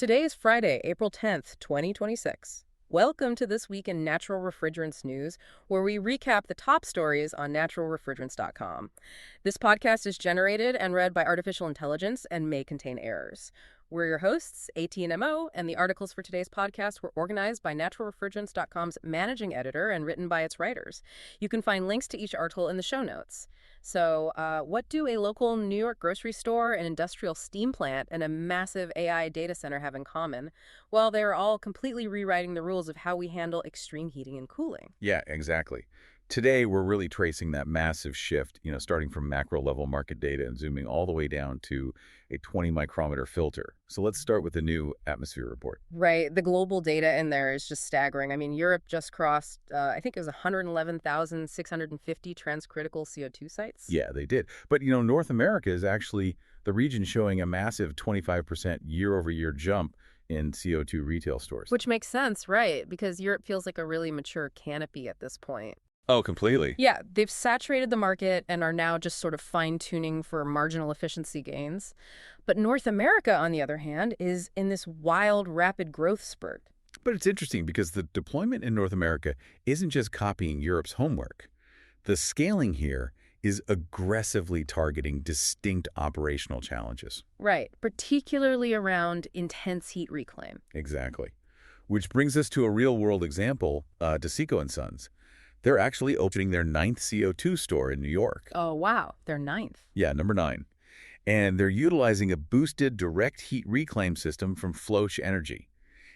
Today is Friday, April 10th, 2026. Welcome to This Week in Natural Refrigerants News, where we recap the top stories on naturalrefrigerants.com. This podcast is generated and read by artificial intelligence and may contain errors. We're your hosts, AT&MO, and the articles for today's podcast were organized by naturalrefrigerants.com's managing editor and written by its writers. You can find links to each article in the show notes. So, what do a local New York grocery store, an industrial steam plant, and a massive AI data center have in common? Well, they're all completely rewriting the rules of how we handle extreme heating and cooling. Yeah, exactly. Today, we're really tracing that massive shift, starting from macro-level market data and zooming all the way down to a 20-micrometer filter. So let's start with the new atmosphere report. Right. The global data in there is just staggering. I mean, Europe just crossed, I think it was 111,650 transcritical CO2 sites. Yeah, they did. But, North America is actually the region showing a massive 25% year-over-year jump in CO2 retail stores. Which makes sense, right? Because Europe feels like a really mature canopy at this point. Oh, completely. Yeah, they've saturated the market and are now just sort of fine-tuning for marginal efficiency gains. But North America, on the other hand, is in this wild, rapid growth spurt. But it's interesting because the deployment in North America isn't just copying Europe's homework. The scaling here is aggressively targeting distinct operational challenges. Right, particularly around intense heat reclaim. Exactly. Which brings us to a real-world example, DeSico & Sons. They're actually opening their 9th CO2 store in New York. Oh, wow. Their 9th. Yeah, number 9. And they're utilizing a boosted direct heat reclaim system from Floch Energy.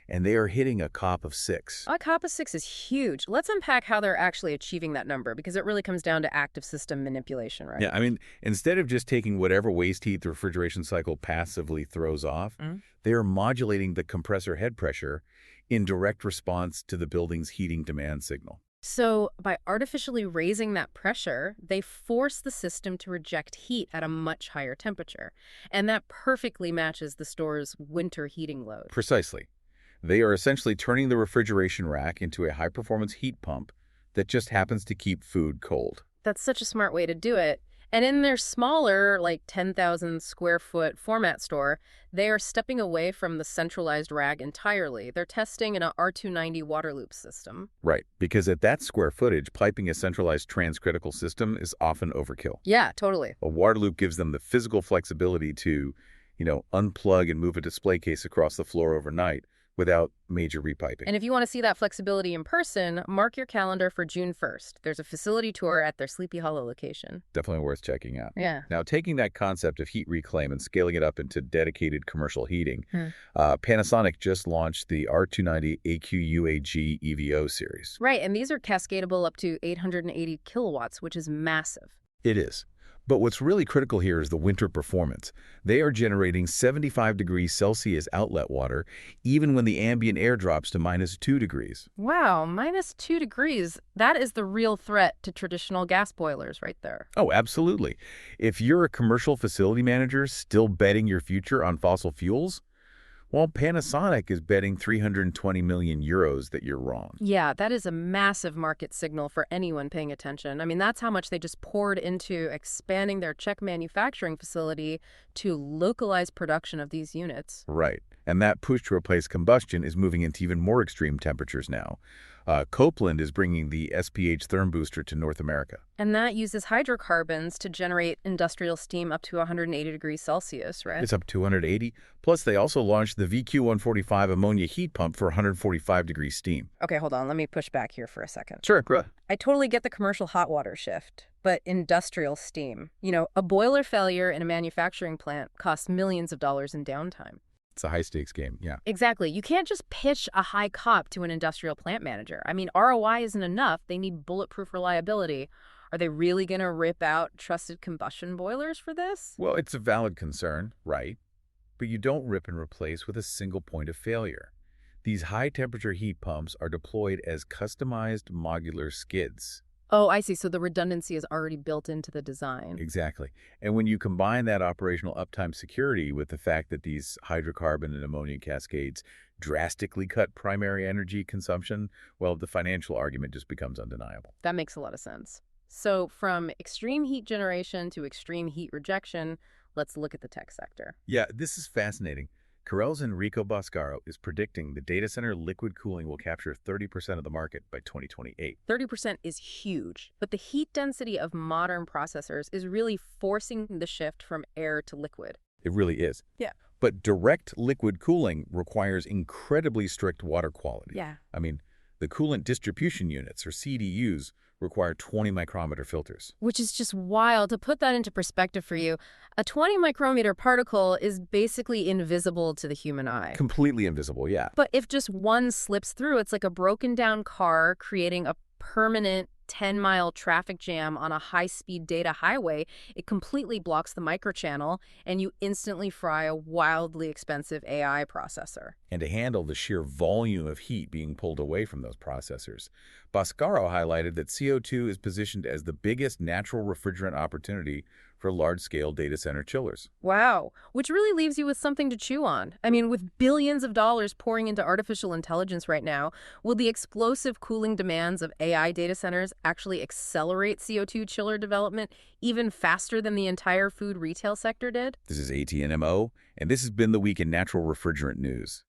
And they are hitting a COP of 6. A COP of 6 is huge. Let's unpack how they're actually achieving that number, because it really comes down to active system manipulation, right? Yeah, I mean, instead of just taking whatever waste heat the refrigeration cycle passively throws off, they are modulating the compressor head pressure in direct response to the building's heating demand signal. So by artificially raising that pressure, they force the system to reject heat at a much higher temperature. And that perfectly matches the store's winter heating load. Precisely. They are essentially turning the refrigeration rack into a high-performance heat pump that just happens to keep food cold. That's such a smart way to do it. And in their smaller, like 10,000 square foot format store, they are stepping away from the centralized rag entirely. They're testing an R290 water loop system. Right, because at that square footage, piping a centralized transcritical system is often overkill. Yeah, totally. A water loop gives them the physical flexibility to, unplug and move a display case across the floor overnight without major repiping. And if you want to see that flexibility in person, mark your calendar for June 1st. There's a facility tour at their Sleepy Hollow location. Definitely worth checking out. Yeah. Now, taking that concept of heat reclaim and scaling it up into dedicated commercial heating, Panasonic just launched the R290 AQ-UAG EVO series. Right, and these are cascadable up to 880 kilowatts, which is massive. It is. But what's really critical here is the winter performance. They are generating 75 degrees Celsius outlet water even when the ambient air drops to -2 degrees. Wow, -2 degrees. That is the real threat to traditional gas boilers right there. Oh, absolutely. If you're a commercial facility manager still betting your future on fossil fuels, well, Panasonic is betting 320 million euros that you're wrong. Yeah, that is a massive market signal for anyone paying attention. I mean, that's how much they just poured into expanding their Czech manufacturing facility to localize production of these units. Right. And that push to replace combustion is moving into even more extreme temperatures now. Copeland is bringing the SPH Therm Booster to North America. And that uses hydrocarbons to generate industrial steam up to 180 degrees Celsius, right? It's up to 280. Plus, they also launched the VQ145 ammonia heat pump for 145 degrees steam. Okay, hold on. Let me push back here for a second. Sure. I totally get the commercial hot water shift, but industrial steam. A boiler failure in a manufacturing plant costs millions of dollars in downtime. It's a high-stakes game, yeah. Exactly. You can't just pitch a high COP to an industrial plant manager. I mean, ROI isn't enough. They need bulletproof reliability. Are they really going to rip out trusted combustion boilers for this? Well, it's a valid concern, right? But you don't rip and replace with a single point of failure. These high-temperature heat pumps are deployed as customized modular skids. Oh, I see. So the redundancy is already built into the design. Exactly. And when you combine that operational uptime security with the fact that these hydrocarbon and ammonia cascades drastically cut primary energy consumption, well, the financial argument just becomes undeniable. That makes a lot of sense. So from extreme heat generation to extreme heat rejection, let's look at the tech sector. Yeah, this is fascinating. Carell's Enrico Boscaro is predicting the data center liquid cooling will capture 30% of the market by 2028. 30% is huge, but the heat density of modern processors is really forcing the shift from air to liquid. It really is. Yeah. But direct liquid cooling requires incredibly strict water quality. Yeah. I mean, the coolant distribution units, or CDUs, require 20 micrometer filters. Which is just wild. To put that into perspective for you, a 20 micrometer particle is basically invisible to the human eye. Completely invisible, yeah. But if just one slips through, it's like a broken down car creating a permanent 10-mile traffic jam on a high-speed data highway. It completely blocks the microchannel, and you instantly fry a wildly expensive AI processor. And to handle the sheer volume of heat being pulled away from those processors, Boscaro highlighted that CO2 is positioned as the biggest natural refrigerant opportunity for large-scale data center chillers. Wow, which really leaves you with something to chew on. I mean, with billions of dollars pouring into artificial intelligence right now, will the explosive cooling demands of AI data centers actually accelerate CO2 chiller development even faster than the entire food retail sector did? This is AT&MO, and this has been the Week in Natural Refrigerant News.